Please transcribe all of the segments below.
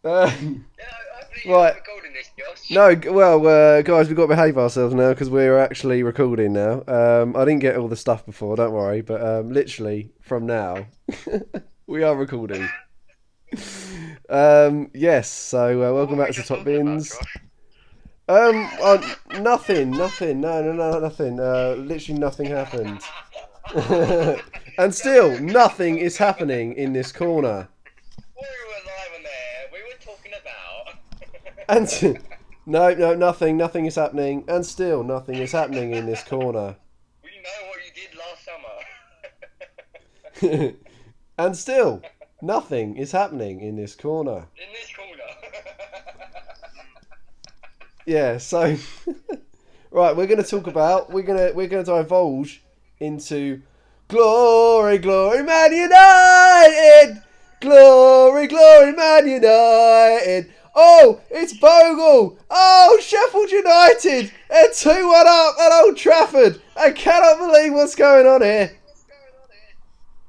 Uh, Hopefully you're right. not recording this, Josh. No, well, guys, we've got to behave ourselves now because we're actually recording now. I didn't get all the stuff before, don't worry, but literally from now, we are recording. Yes, so What welcome were we back to just Top talking about, Bins. Josh? Nothing. No, nothing. Literally nothing happened. And still, nothing is happening in this corner. We were live on there. We were talking about. And no, nothing is happening. And still, nothing is happening in this corner. We know what you did last summer. And still, nothing is happening in this corner. In this corner. Yeah, so right, we're gonna talk about we're gonna divulge into glory, Man United! Glory, Man United! Oh, it's Bogle! Oh, Sheffield United! They're 2-1 up at Old Trafford! I cannot believe what's going on here.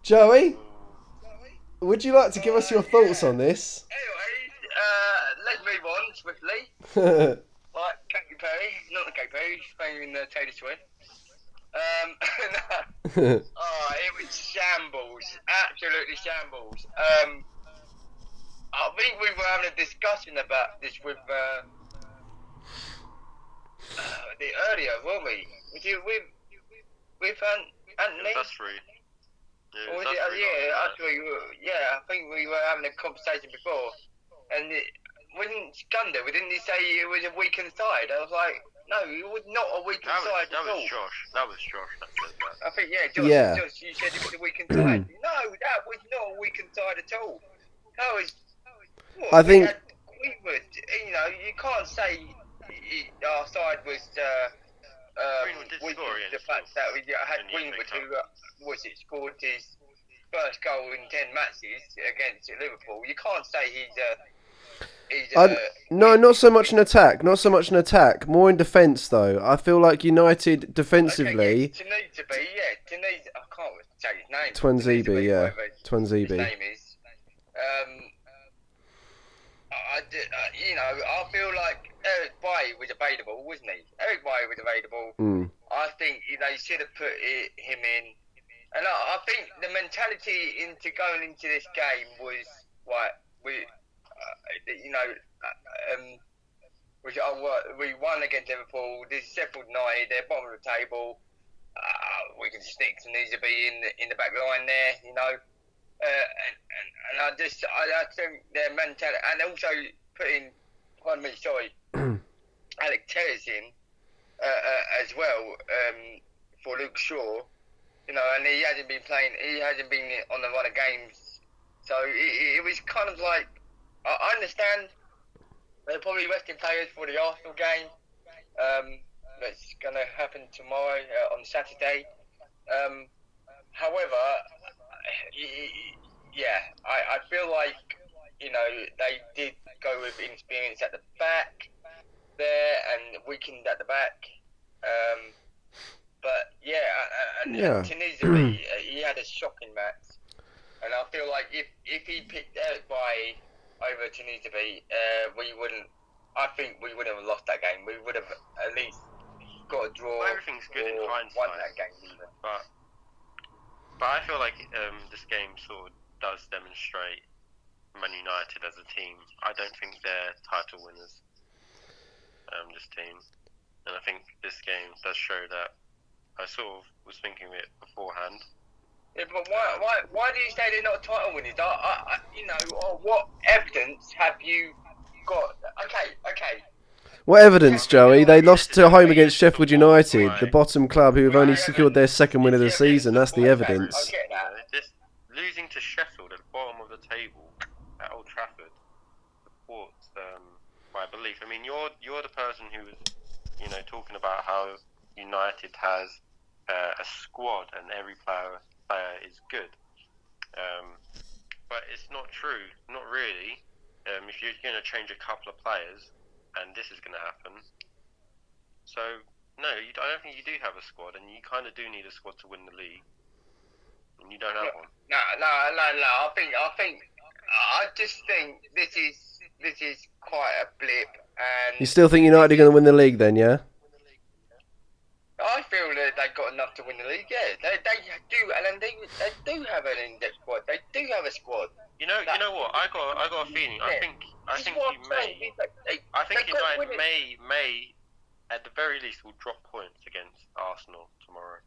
Joey, would you like to give us your thoughts Yeah. on this? Anyway, let's move on swiftly. Like Katy Perry, not the Katy Perry, she's playing in the Taylor Swift. It was shambles, absolutely shambles. I think we were having a discussion about this with the earlier, weren't we? With Anthony? That's free. Yeah, Or was that's it? free. Yeah, actually, yeah. I think we were having a conversation before, and we didn't say it was a weakened side. I was like, no, it was not a weakened side That at was all. Josh. That was Josh that said that. I think, yeah, Yeah. Josh, you said it was a weakened side. No, that was not a weakened side at all. That was what I we think had. We would, you can't say our side was. Greenwood did With score the against fact us that we had in the Greenwood, FA who scored his first goal in 10 matches against Liverpool. You can't say no, not so much an attack. Not so much an attack. More in defence, though. I feel like United okay, yeah, defensively. Taneez, I can't say his name. Twanzebe, yeah, Whatever his Twanzebe. name is. I feel like Eric Bailly was available, wasn't he? Eric Bailly was available. Mm. I think they should have put him in. And I think the mentality into going into this game was like we won against Liverpool. This is Sheffield United. They're bottom of the table. We can stick to needs to be in the back line there, and I think their mentality, and also putting, pardon me, sorry, Alex Telles in as well for Luke Shaw. And he hasn't been playing. He hasn't been on the run of games, so it was kind of like I understand they're probably resting players for the Arsenal game. That's going to happen tomorrow on Saturday. However, I feel like they did go with inexperience at the back there and weakened at the back. But Yeah. Tunisia, he had a shocking match, and I feel like if he picked Eric Bailly over Tunisia, we wouldn't. I think we would have lost that game. We would have at least got a draw. Well, everything's good in hindsight, won that game even. but I feel like this game sort of does demonstrate Man United as a team. I don't think they're title winners. This team, and I think this game does show that. I sort of was thinking of it beforehand. Yeah, but why do you say they're not title winners? What evidence have you got? Okay. What evidence, Joey? They lost to home against Sheffield United, the bottom club who have only secured their second win of the season. That's the I evidence. get that. Just losing to Sheffield at the bottom of the table at Old Trafford supports my belief. I mean, you're the person who was, talking about how United has a squad and every player is good, but it's not true. Not really. If you're going to change a couple of players, and this is going to happen, so no, I don't think you do have a squad, and you kind of do need a squad to win the league, and you don't have one. No. I think I just think this is quite a blip, and You still think United are going to win the league then, yeah? I feel that they've got enough to win the league. Yeah, they do, and they do have an in-depth squad. They do have a squad. You know what? I got a feeling. I think United may at the very least will drop points against Arsenal tomorrow,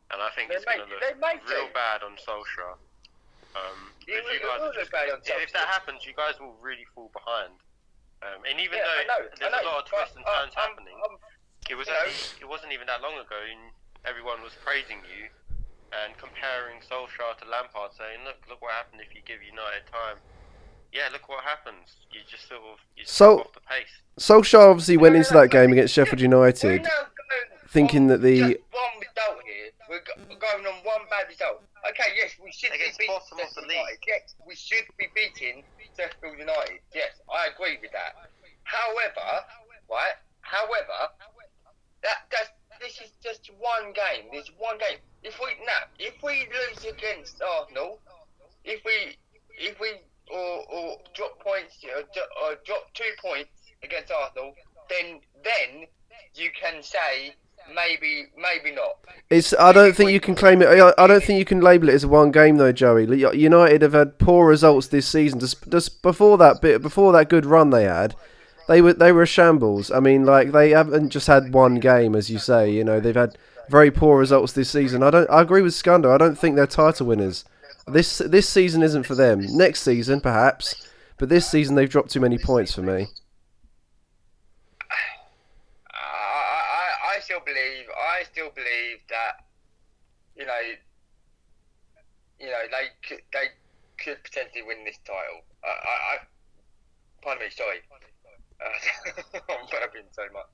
and I think it's going to look real bad on Solskjaer. If that happens, you guys will really fall behind. And even though there's a lot of twists and turns happening, it wasn't even that long ago, and everyone was praising you and comparing Solskjaer to Lampard, saying, "Look what happened if you give United time." Yeah, look what happens. You just sort of off the pace. Solskjaer obviously went into that game against Sheffield United thinking that the just one result here. We're going on one bad result. Okay, yes, we should be beating Sheffield United. Yes, we should be beating Sheffield United. Yes, I agree with that. However, this is just one game. There's one game. If we lose against Arsenal, if we or drop points or drop 2 points against Arsenal, then you can say maybe not. I don't think you can claim it. I don't think you can label it as one game though, Joey. United have had poor results this season. Just before that good run they had, they were a shambles. I mean, like, they haven't just had one game, as you say. You know, they've had very poor results this season. I agree with Skunder. I don't think they're title winners. This season isn't for them. Next season, perhaps, but this season they've dropped too many points for me. I still believe that they could potentially win this title. Pardon me, sorry. I'm burping so much.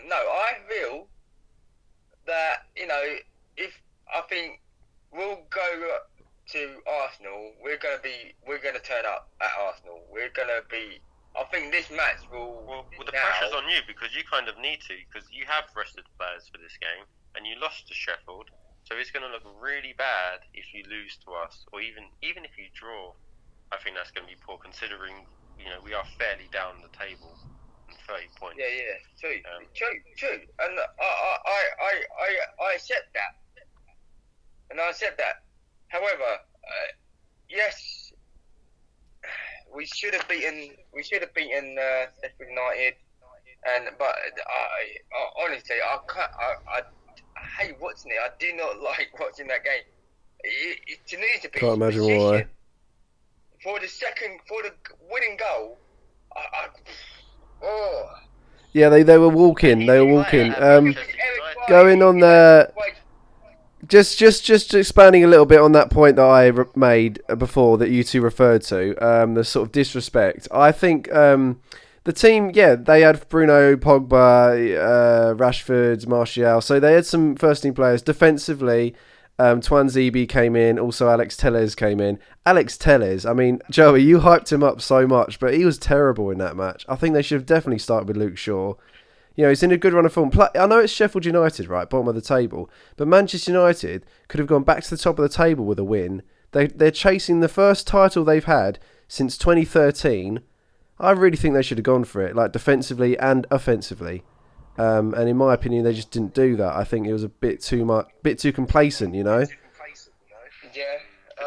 No, I feel that if I think we'll go to Arsenal, we're gonna turn up at Arsenal. I think this match will. Well, the pressure's on you because you kind of need to, because you have rested players for this game and you lost to Sheffield, so it's going to look really bad if you lose to us, or even if you draw. I think that's going to be poor, considering we are fairly down the table and 30 points. Yeah, true, and I accept that, However, yes. We should have beaten Sheffield United, but honestly, I hate watching it. I do not like watching that game. To me, it's a bit. Can't imagine why. For the winning goal, Yeah, they were walking. Going on there. Just expanding a little bit on that point that I made before that you two referred to, the sort of disrespect. I think the team, they had Bruno, Pogba, Rashford, Martial, so they had some first-team players. Defensively, Twanzebe came in, also Alex Telles came in. Alex Telles, I mean, Joey, you hyped him up so much, but he was terrible in that match. I think they should have definitely started with Luke Shaw. He's in a good run of form. I know it's Sheffield United, right, bottom of the table, but Manchester United could have gone back to the top of the table with a win. They're chasing the first title they've had since 2013. I really think they should have gone for it, like defensively and offensively. And in my opinion, they just didn't do that. I think it was a bit too complacent, Yeah. But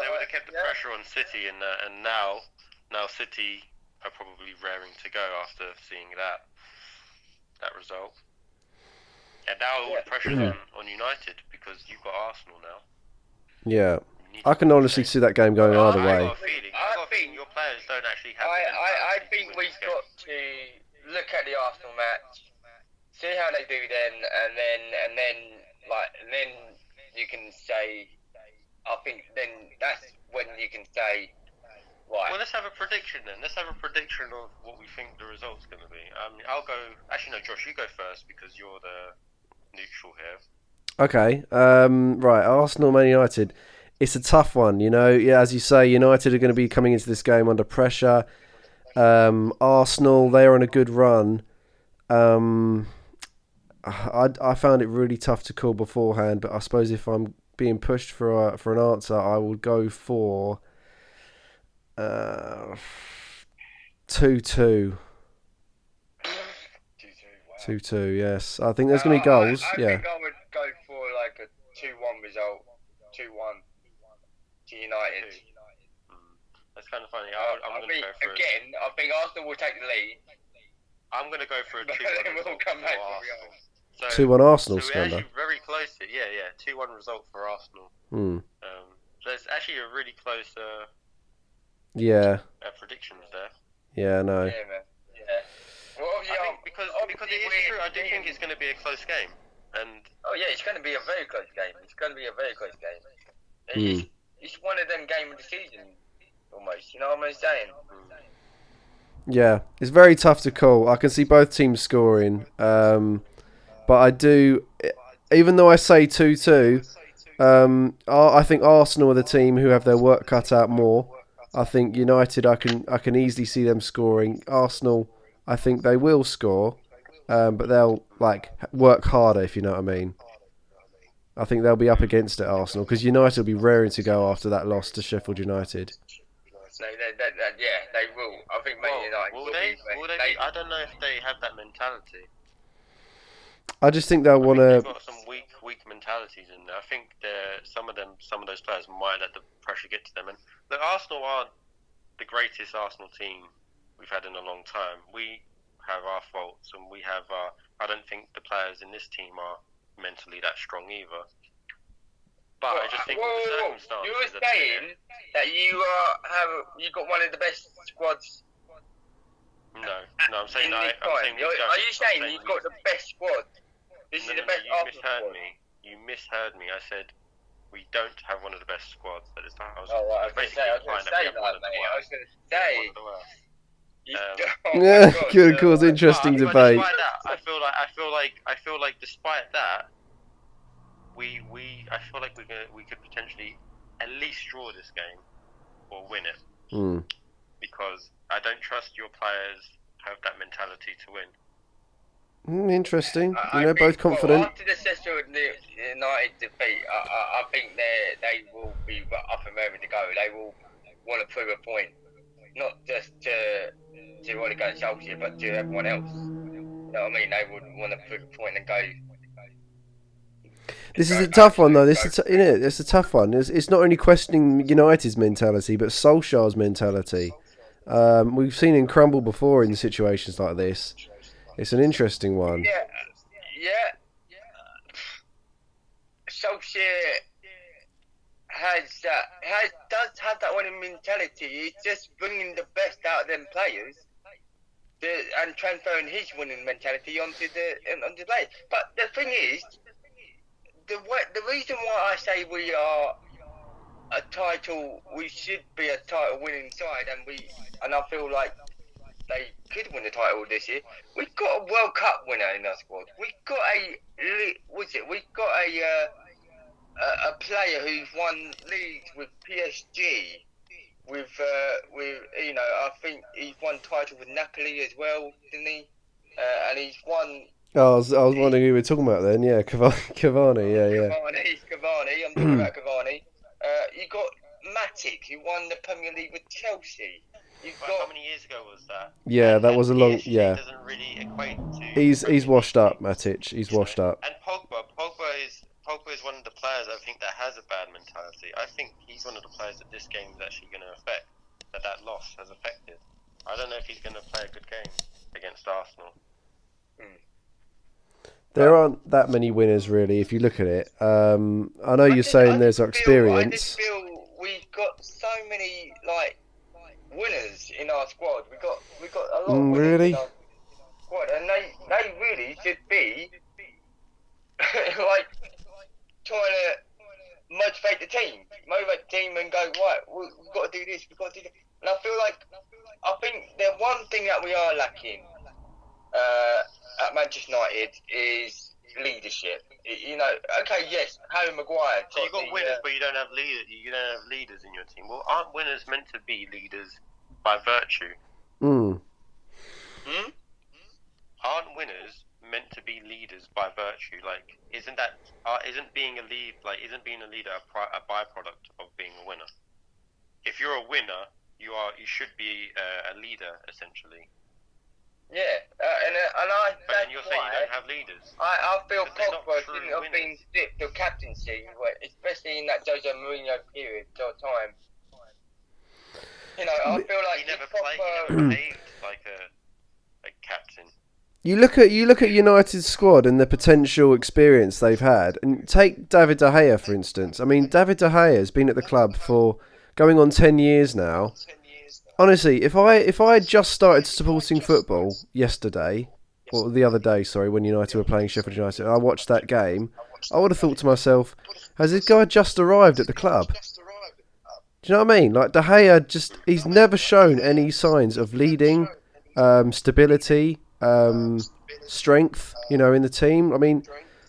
they would have kept the pressure on City, and now City are probably raring to go after seeing that result. And now all the pressure's on United because you've got Arsenal now. Yeah. I can honestly see that game going either way. I got a feeling your players don't actually have I think we've got to look at the Arsenal match, see how they do then, and then you can say, I think then that's when you can say, right. Well, let's have a prediction then. Let's have a prediction of what we think the result's going to be. I'll go. Actually, no, Josh, you go first because you're the neutral here. Okay. Right. Arsenal, Man United. It's a tough one, Yeah, as you say, United are going to be coming into this game under pressure. Arsenal, they are on a good run. I found it really tough to call beforehand, but I suppose if I'm being pushed for an answer, I will go for Uh, 2-2. 2-2, wow. 2-2, yes. I think there's going to be goals, I yeah. think I would go for like a 2-1 result. 2-1 to United. That's kind of funny. I'm I going to think, go for again, I think Arsenal will take the lead. I'm going to go for a 2-1 Then we'll result come back for to Arsenal. behind. So, 2-1 Arsenal, so we're Skander. actually very close to 2-1 result for Arsenal. Hmm. So it's actually a really close Yeah. predictions there. Yeah, no. Yeah, man. Yeah. Well, I think because it is true, I do think it's going to be a close game. And oh yeah, it's going to be a very close game. It's going to be a very close game. It's one of them game of the season, almost. You know what I'm saying? Yeah, it's very tough to call. I can see both teams scoring, but I do, even though I say 2-2, I think Arsenal are the team who have their work cut out more. I think United, I can easily see them scoring. Arsenal, I think they will score, but they'll work harder, if you know what I mean. I think they'll be up against it, Arsenal, because United will be raring to go after that loss to Sheffield United. Yeah, they will. I think Man United will they? I don't know if they have that mentality. I just think they'll want to. They've got some weak mentalities in there. I think some of those players might let the pressure get to them. And look, Arsenal aren't the greatest Arsenal team we've had in a long time. We have our faults, and we have our. I don't think the players in this team are mentally that strong either. But I just think with the circumstances. You were saying that you got one of the best squads. No, I'm saying Are you saying you've got the best squad? This is the best Arsenal squad. You misheard me. I said we don't have one of the best squads at this time. I was going to say that, mate. I was going to say. Yeah, could cause interesting debate. Despite that, I feel like despite that, I feel like we could potentially at least draw this game or win it. Because I don't trust your players have that mentality to win. Interesting. Both confident. Well, after the Sheffield United defeat, I think they will be up and ready to go. They will want to prove a point, not just to want to go to Chelsea, but to everyone else. You know what I mean? They would want to prove a point and go. This is a tough one, though. It's a tough one. It's not only questioning United's mentality, but Solskjaer's mentality. We've seen him crumble before in situations like this. It's an interesting one. Yeah. Solskjaer does have that winning mentality. He's just bringing the best out of them players and transferring his winning mentality onto the players. But the thing is, the reason why I say we are we should be a title winning side, and I feel like they could win the title this year. We've got a World Cup winner in our squad. We've got a player who's won leagues with PSG. I think he's won title with Napoli as well, didn't he? And he's won. I was wondering who we were talking about then. Yeah, Cavani. Yeah. Cavani. I'm talking about Cavani. You got Matic, who won the Premier League with Chelsea. How many years ago was that? Yeah, that was a long. Yeah. Doesn't really equate to. He's washed up, Matic. He's washed up. And Pogba is one of the players I think that has a bad mentality. I think he's one of the players that this game is actually going to affect. That loss has affected. I don't know if he's going to play a good game against Arsenal. There aren't that many winners, really, if you look at it. I know you're saying there's our experience. I just feel we've got so many winners in our squad. We got a lot of winners really? in our squad, and they really should be trying to motivate the team and go, right, we've got to do this, we've got to do that. And I think the one thing that we are lacking at Manchester United is leadership. Okay, yes, Harry Maguire. So you've got winners, but you don't have leaders. You don't have leaders in your team. Well, aren't winners meant to be leaders by virtue? Aren't winners meant to be leaders by virtue? Isn't being a leader a byproduct of being a winner? If you're a winner, you should be a leader essentially. Yeah, and I. But then you're saying you don't have leaders. I feel Because they're not Pogba true shouldn't have been winners. stripped of captaincy, especially in that Jose Mourinho period of time. You know, I feel like He never Pogba. behaved like a captain. You look at United's squad and the potential experience they've had, and take David De Gea for instance. I mean, David De Gea has been at the club for going on 10 years now. Honestly, if I had just started supporting football yesterday, or the other day, sorry, when United were playing Sheffield United, I watched that game, I would have thought to myself, has this guy just arrived at the club? Do you know what I mean? Like, De Gea he's never shown any signs of leading, stability, strength, in the team. I mean,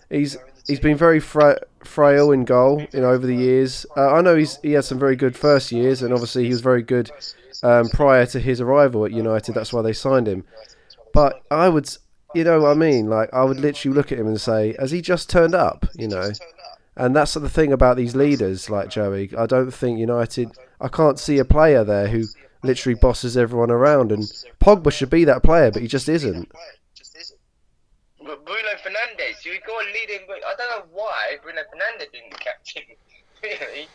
he's been very frail in goal, over the years. I know he had some very good first years, and obviously he was very good prior to his arrival at United. That's why they signed him. But I would, what I mean? Like, I would literally look at him and say, has he just turned up? And that's the thing about these leaders, like Joey. I don't think United. I can't see a player there who literally bosses everyone around. And Pogba should be that player, but he just isn't. Bruno Fernandes, you got a leading. I don't know why Bruno Fernandes didn't captain. Really,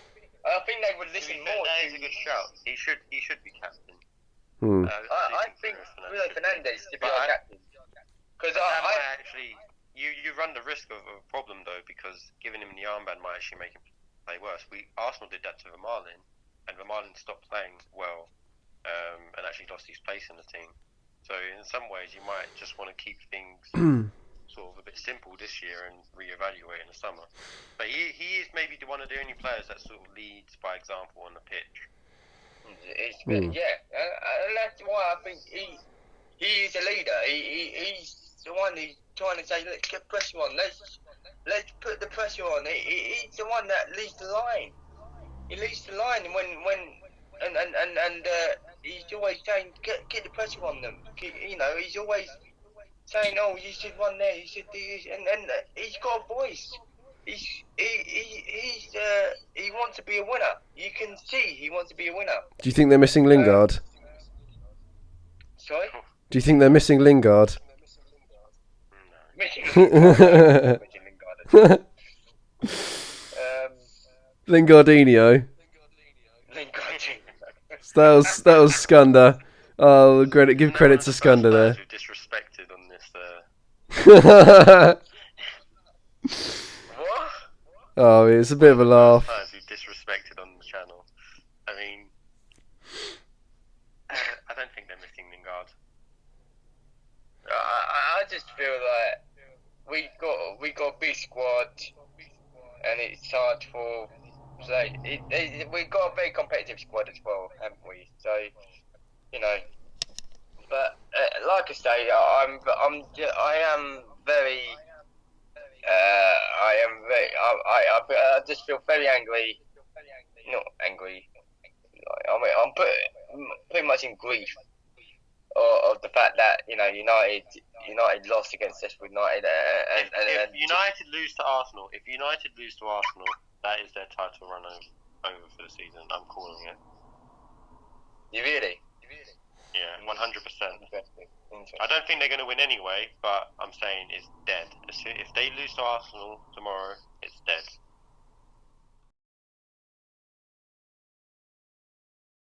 I think they would listen more. That is a good shout. He should be captain. I think Bruno Fernandes should be our captain. Because I actually, you run the risk of a problem though, because giving him the armband might actually make him play worse. Arsenal did that to Vermaelen, and Vermaelen stopped playing well, and actually lost his place in the team. So in some ways, you might just want to keep things sort of a bit simple this year and reevaluate in the summer. But he is maybe one of the only players that sort of leads by example on the pitch. Yeah, and that's why I think he is a leader. He's the one who's trying to say, let's get pressure on. Let's put the pressure on. He's the one that leads the line. He leads the line and he's always saying, get the pressure on them. He's always saying, oh, you should run there, you should do this, and he's got a voice. He wants to be a winner. You can see he wants to be a winner. Do you think they're missing Lingard? Sorry? Do you think they're missing Lingard? Missing Lingard. Lingardinho. That was Skunda. Oh, give credit to Skunda there. Disrespected on this. What? Oh, it's a bit of a laugh. Who disrespected on the channel. I mean, I don't think they're missing Lingard. I just feel like we got a big squad, and it's hard for. We've got a very competitive squad as well, haven't we? So, but like I say, I just feel very angry. Not angry. I'm pretty much in grief of the fact that United lost against Sheffield United. If United lose to Arsenal, that is their title run over for the season. I'm calling it. You really? Yeah, 100%. Interesting. I don't think they're going to win anyway, but I'm saying it's dead. If they lose to Arsenal tomorrow, it's dead.